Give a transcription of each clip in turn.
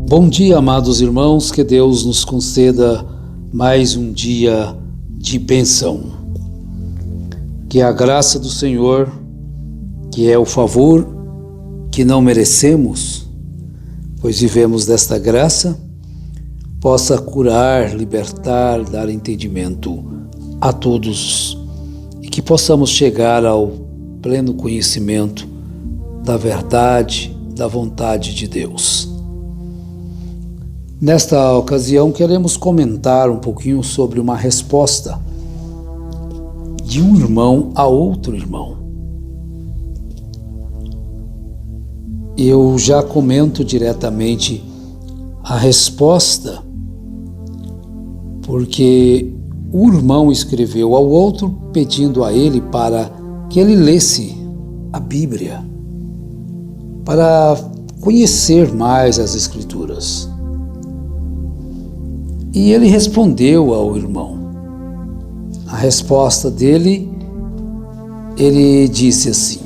Bom dia, amados irmãos, que Deus nos conceda mais um dia de bênção. Que a graça do Senhor, que é o favor que não merecemos, pois vivemos desta graça, possa curar, libertar, dar entendimento a todos e que possamos chegar ao pleno conhecimento da verdade, da vontade de Deus. Nesta ocasião, queremos comentar um pouquinho sobre uma resposta de um irmão a outro irmão. Eu já comento diretamente a resposta, porque o irmão escreveu ao outro pedindo a ele para que ele lesse a Bíblia, para conhecer mais as Escrituras. E ele respondeu ao irmão. A resposta dele, ele disse assim: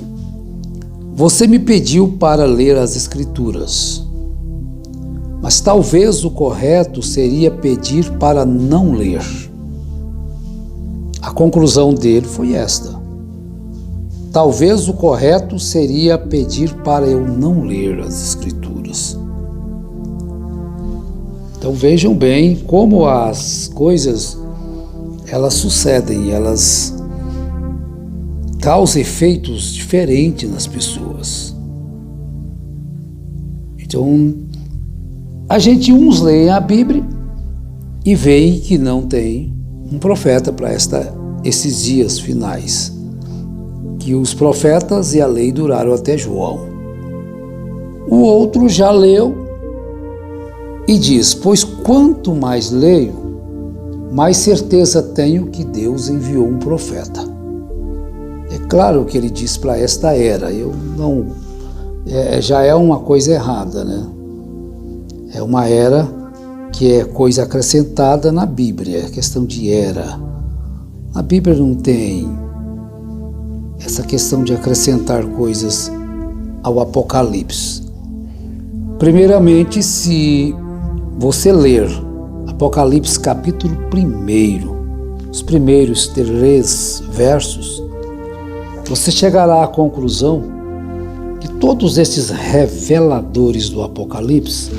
você me pediu para ler as Escrituras, mas talvez o correto seria pedir para não ler. A conclusão dele foi esta: talvez o correto seria pedir para eu não ler as Escrituras. Então vejam bem como as coisas, elas sucedem, elas causam efeitos diferentes nas pessoas. Então, uns leem a Bíblia e veem que não tem um profeta para esses dias finais, que os profetas e a lei duraram até João. O outro já leu e diz: pois quanto mais leio, mais certeza tenho que Deus enviou um profeta. É claro que ele diz para esta era, já é uma coisa errada, né? É uma era que é coisa acrescentada na Bíblia, é questão de era. A Bíblia não tem essa questão de acrescentar coisas ao Apocalipse. Primeiramente, se você ler Apocalipse capítulo 1, os primeiros 3 versos, você chegará à conclusão que todos esses reveladores do Apocalipse,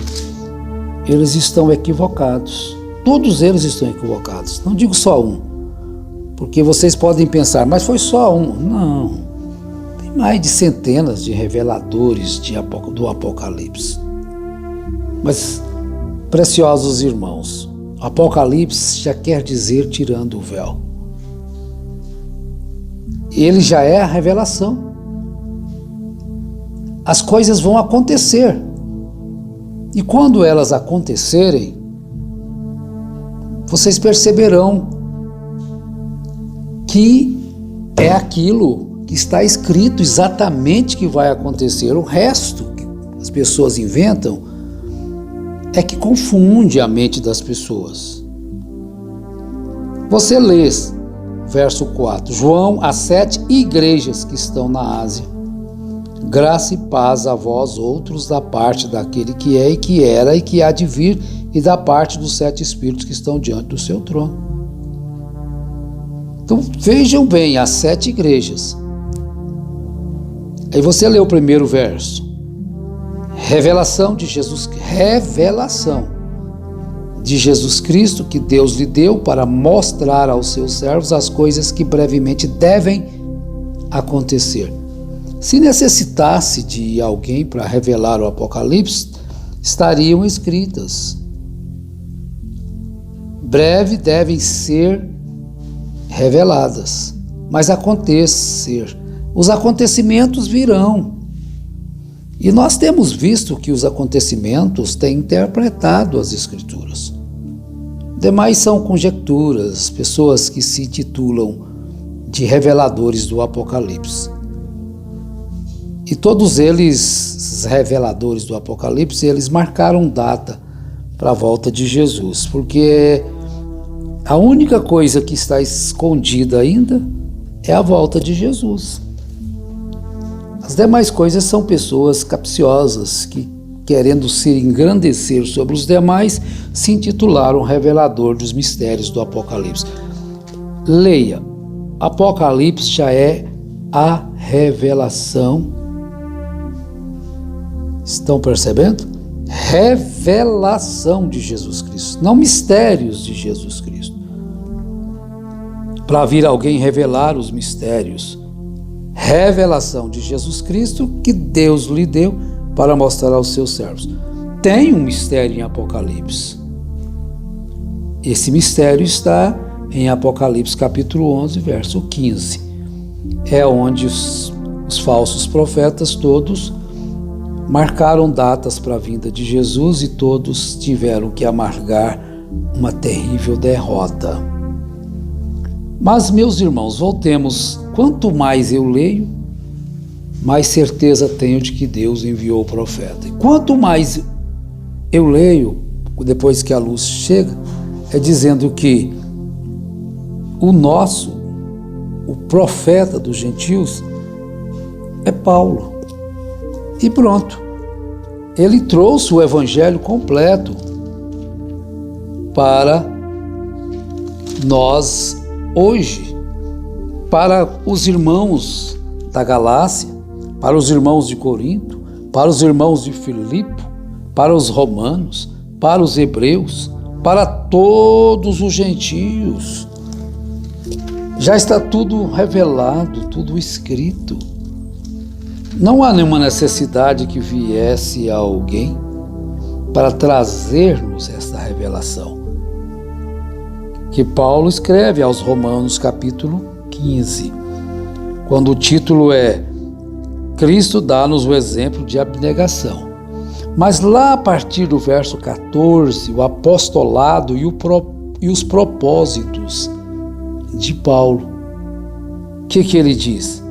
eles estão equivocados. Todos eles estão equivocados. Não digo só um, porque vocês podem pensar, mas foi só um. Não, tem mais de centenas de reveladores do Apocalipse. Mas, preciosos irmãos, Apocalipse já quer dizer tirando o véu. Ele já é a revelação. As coisas vão acontecer. E quando elas acontecerem, vocês perceberão que é aquilo que está escrito exatamente que vai acontecer. O resto que as pessoas inventam é que confunde a mente das pessoas. Você lê, verso 4, João, as 7 igrejas que estão na Ásia. Graça e paz a vós outros da parte daquele que é e que era e que há de vir e da parte dos 7 espíritos que estão diante do seu trono. Então vejam bem, as 7 igrejas. Aí você lê o primeiro verso. Revelação de Jesus Cristo que Deus lhe deu para mostrar aos seus servos as coisas que brevemente devem acontecer. Se necessitasse de alguém para revelar o Apocalipse, estariam escritas. Breve devem ser reveladas, mas acontecer. Os acontecimentos virão. E nós temos visto que os acontecimentos têm interpretado as Escrituras. Demais são conjecturas, pessoas que se titulam de reveladores do Apocalipse. E todos eles, reveladores do Apocalipse, eles marcaram data para a volta de Jesus, porque a única coisa que está escondida ainda é a volta de Jesus. As demais coisas são pessoas capciosas que querendo se engrandecer sobre os demais, se intitularam Revelador dos Mistérios do Apocalipse. Leia, Apocalipse já é a revelação. Estão percebendo? Revelação de Jesus Cristo, não mistérios de Jesus Cristo. Para vir alguém revelar os mistérios, revelação de Jesus Cristo que Deus lhe deu para mostrar aos seus servos. Tem um mistério em Apocalipse. Esse mistério está em Apocalipse capítulo 11, verso 15. É onde os falsos profetas todos marcaram datas para a vinda de Jesus e todos tiveram que amargar uma terrível derrota. Mas, meus irmãos, voltemos. Quanto mais eu leio, mais certeza tenho de que Deus enviou o profeta. E quanto mais eu leio, depois que a luz chega, é dizendo que o profeta dos gentios é Paulo. E pronto. Ele trouxe o evangelho completo para nós hoje, para os irmãos da Galácia, para os irmãos de Corinto, para os irmãos de Filipe, para os romanos, para os hebreus, para todos os gentios. Já está tudo revelado, tudo escrito. Não há nenhuma necessidade que viesse a alguém para trazer-nos essa revelação. Que Paulo escreve aos Romanos capítulo 15, quando o título é Cristo dá-nos o exemplo de abnegação. Mas lá a partir do verso 14, o apostolado e os propósitos de Paulo. O que ele diz?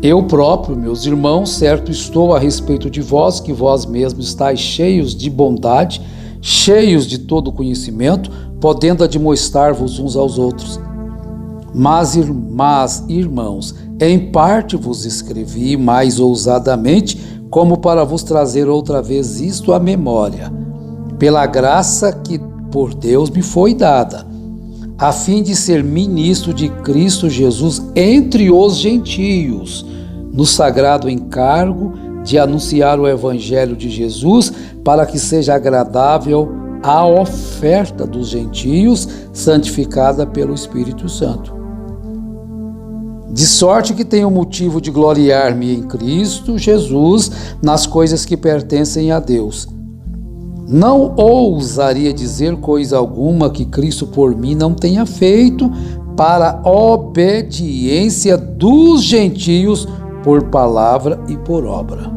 Eu próprio, meus irmãos, certo estou a respeito de vós, que vós mesmos estáis cheios de bondade, cheios de todo conhecimento, podendo admoestar-vos uns aos outros. Mas, irmãos, em parte vos escrevi mais ousadamente, como para vos trazer outra vez isto à memória, pela graça que por Deus me foi dada, a fim de ser ministro de Cristo Jesus entre os gentios, no sagrado encargo de anunciar o evangelho de Jesus, para que seja agradável a oferta dos gentios, santificada pelo Espírito Santo. De sorte que tenho motivo de gloriar-me em Cristo Jesus nas coisas que pertencem a Deus. Não ousaria dizer coisa alguma que Cristo por mim não tenha feito, para a obediência dos gentios por palavra e por obra.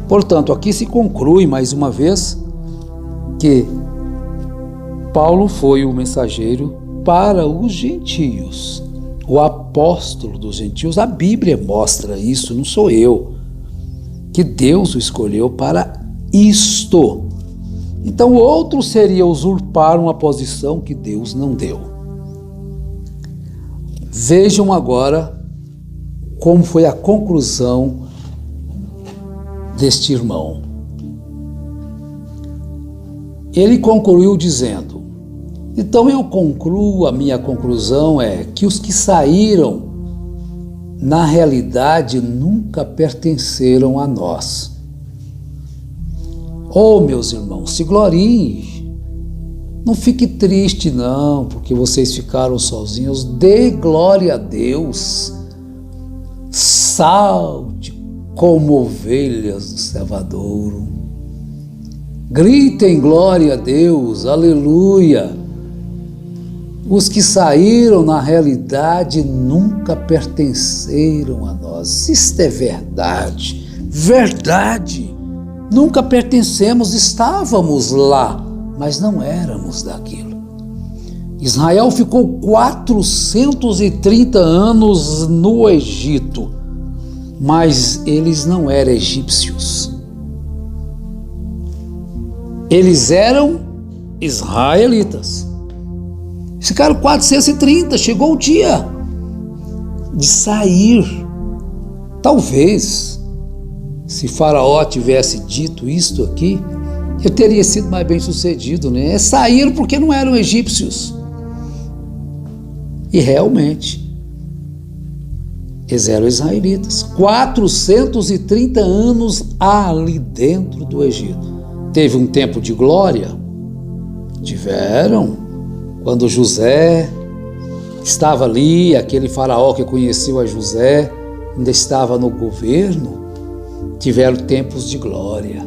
Portanto, aqui se conclui mais uma vez que Paulo foi o mensageiro para os gentios, o apóstolo dos gentios. A Bíblia mostra isso, não sou eu, que Deus o escolheu para isto. Então, o outro seria usurpar uma posição que Deus não deu. Vejam agora como foi a conclusão deste irmão. Ele concluiu dizendo: então eu concluo, a minha conclusão é que os que saíram, na realidade, nunca pertenceram a nós. Oh, meus irmãos, se gloriem, não fique triste não, porque vocês ficaram sozinhos, dê glória a Deus, salte como ovelhas do cevadouro, gritem glória a Deus, aleluia. Os que saíram, na realidade, nunca pertenceram a nós. Isto é verdade, verdade. Nunca pertencemos, estávamos lá, mas não éramos daquilo. Israel ficou 430 anos no Egito, mas eles não eram egípcios. Eles eram israelitas. Ficaram 430, chegou o dia de sair. Talvez Se Faraó tivesse dito isto aqui, ele teria sido mais bem sucedido, né? Saíram porque não eram egípcios. E realmente, eles eram israelitas. 430 anos ali dentro do Egito. Teve um tempo de glória? Tiveram. Quando José estava ali, aquele faraó que conheceu a José, ainda estava no governo, tiveram tempos de glória.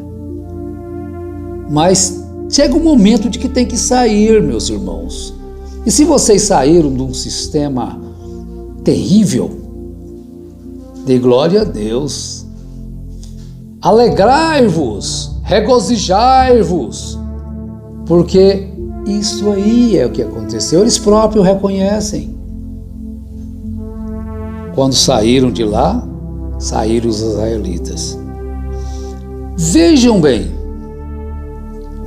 Mas chega um momento de que tem que sair, meus irmãos. E se vocês saíram de um sistema terrível, dê glória a Deus. Alegrai-vos, regozijai-vos, porque isso aí é o que aconteceu. Eles próprios reconhecem. Quando saíram de lá, saíram os israelitas. Vejam bem,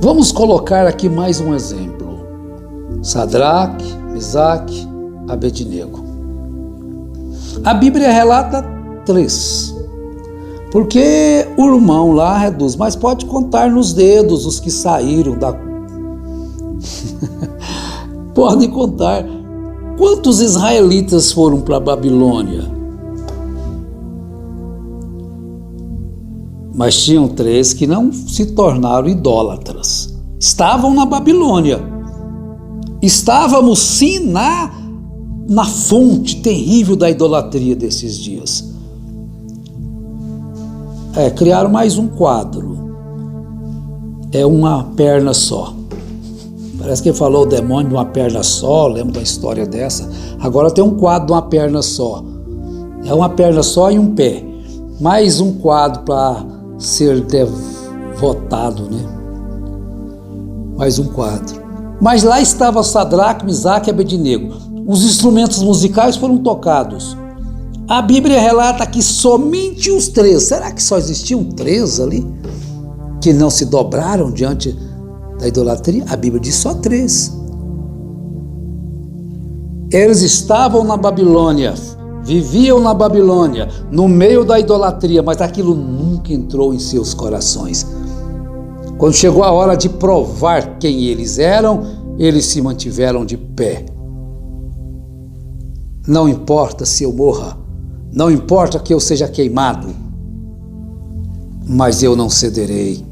vamos colocar aqui mais um exemplo. Sadraque, Mesaque, Abednego. A Bíblia relata 3, porque o irmão lá reduz, mas pode contar nos dedos os que saíram da... Podem contar. Quantos israelitas foram para a Babilônia? Mas tinham 3 que não se tornaram idólatras. Estavam na Babilônia. Estávamos sim na fonte terrível da idolatria desses dias. Criaram mais um quadro. É uma perna só. Parece que ele falou o demônio de uma perna só, lembro da história dessa. Agora tem um quadro de uma perna só. É uma perna só e um pé. Mais um quadro para ser devotado, né? Mais um quadro. Mas lá estava Sadraque, Mesaque e Abednego. Os instrumentos musicais foram tocados. A Bíblia relata que somente os 3. Será que só existiam 3 ali? Que não se dobraram diante da idolatria? A Bíblia diz só 3. Eles estavam na Babilônia, viviam na Babilônia, no meio da idolatria, mas aquilo nunca entrou em seus corações. Quando chegou a hora de provar quem eles eram, eles se mantiveram de pé. Não importa se eu morra, não importa que eu seja queimado, mas eu não cederei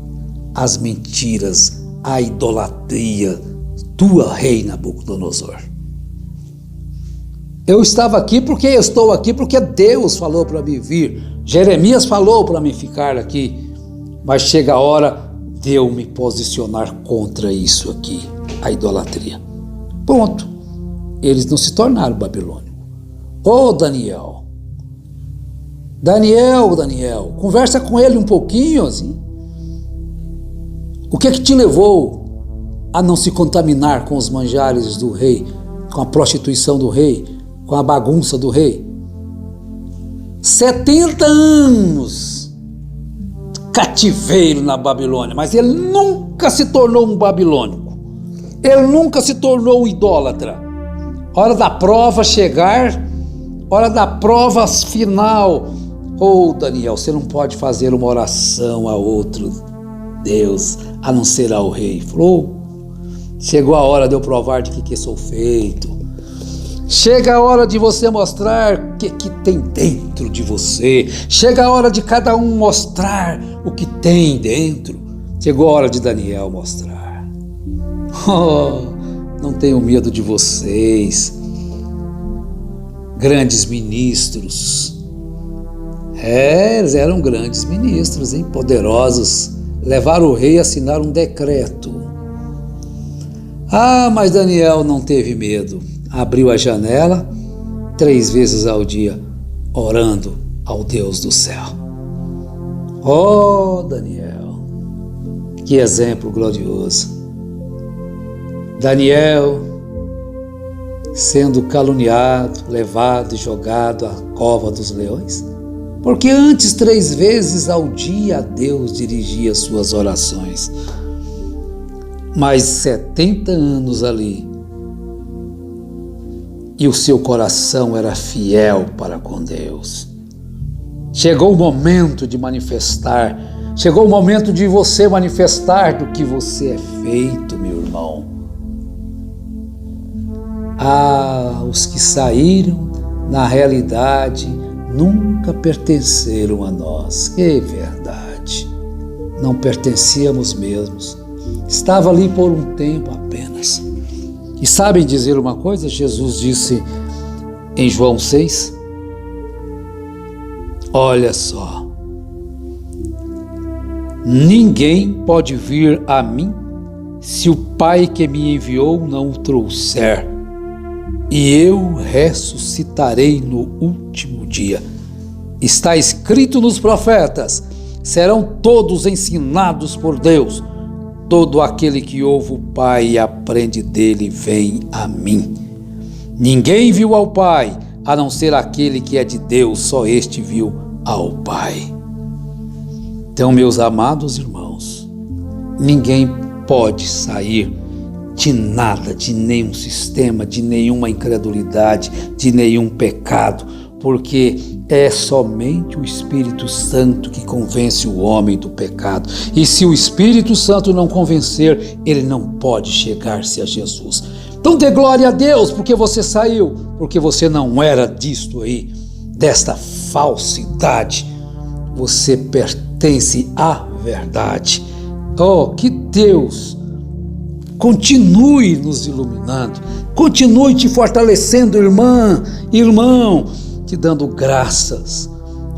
às mentiras, à idolatria tua, rei Nabucodonosor. Eu estava aqui porque eu estou aqui, porque Deus falou para mim vir. Jeremias falou para mim ficar aqui. Mas chega a hora de eu me posicionar contra isso aqui, a idolatria. Pronto. Eles não se tornaram babilônicos. Ô Daniel, conversa com ele um pouquinho assim. O que te levou a não se contaminar com os manjares do rei, com a prostituição do rei, com a bagunça do rei? 70 anos cativeiro na Babilônia, mas ele nunca se tornou um babilônico. Ele nunca se tornou um idólatra. Hora da prova chegar, hora da prova final. Ô Daniel, você não pode fazer uma oração a outro Deus, a não ser ao rei. Falou, chegou a hora de eu provar de que sou feito. Chega a hora de você mostrar o que tem dentro de você. Chega a hora de cada um mostrar o que tem dentro. Chegou a hora de Daniel mostrar. Oh, não tenho medo de vocês, grandes ministros. Eles eram grandes ministros, hein? Poderosos. Levaram o rei a assinar um decreto. Mas Daniel não teve medo. Abriu a janela 3 vezes ao dia, orando ao Deus do céu. Oh, Daniel, que exemplo glorioso. Daniel sendo caluniado, levado e jogado à cova dos leões, porque antes 3 vezes ao dia Deus dirigia suas orações. Mais 70 anos ali, e o seu coração era fiel para com Deus. Chegou o momento de manifestar. Chegou o momento de você manifestar do que você é feito, meu irmão. Os que saíram, na realidade, nunca pertenceram a nós. Que verdade. Não pertencíamos mesmos. Estava ali por um tempo apenas. E sabem dizer uma coisa? Jesus disse em João 6, olha só, ninguém pode vir a mim se o Pai que me enviou não o trouxer, e eu ressuscitarei no último dia. Está escrito nos profetas, serão todos ensinados por Deus. Todo aquele que ouve o Pai e aprende dele vem a mim. Ninguém viu ao Pai, a não ser aquele que é de Deus, só este viu ao Pai. Então, meus amados irmãos, ninguém pode sair de nada, de nenhum sistema, de nenhuma incredulidade, de nenhum pecado, porque é somente o Espírito Santo que convence o homem do pecado. E se o Espírito Santo não convencer, ele não pode chegar-se a Jesus. Então dê glória a Deus, porque você saiu, porque você não era disto aí, desta falsidade. Você pertence à verdade. Oh, que Deus continue nos iluminando, continue te fortalecendo, irmã, irmão, te dando graças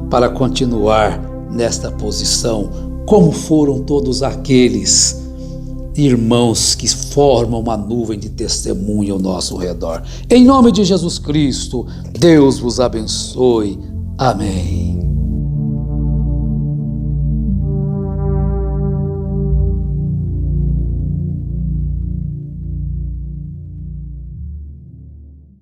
para continuar nesta posição, como foram todos aqueles irmãos que formam uma nuvem de testemunho ao nosso redor. Em nome de Jesus Cristo, Deus vos abençoe. Amém.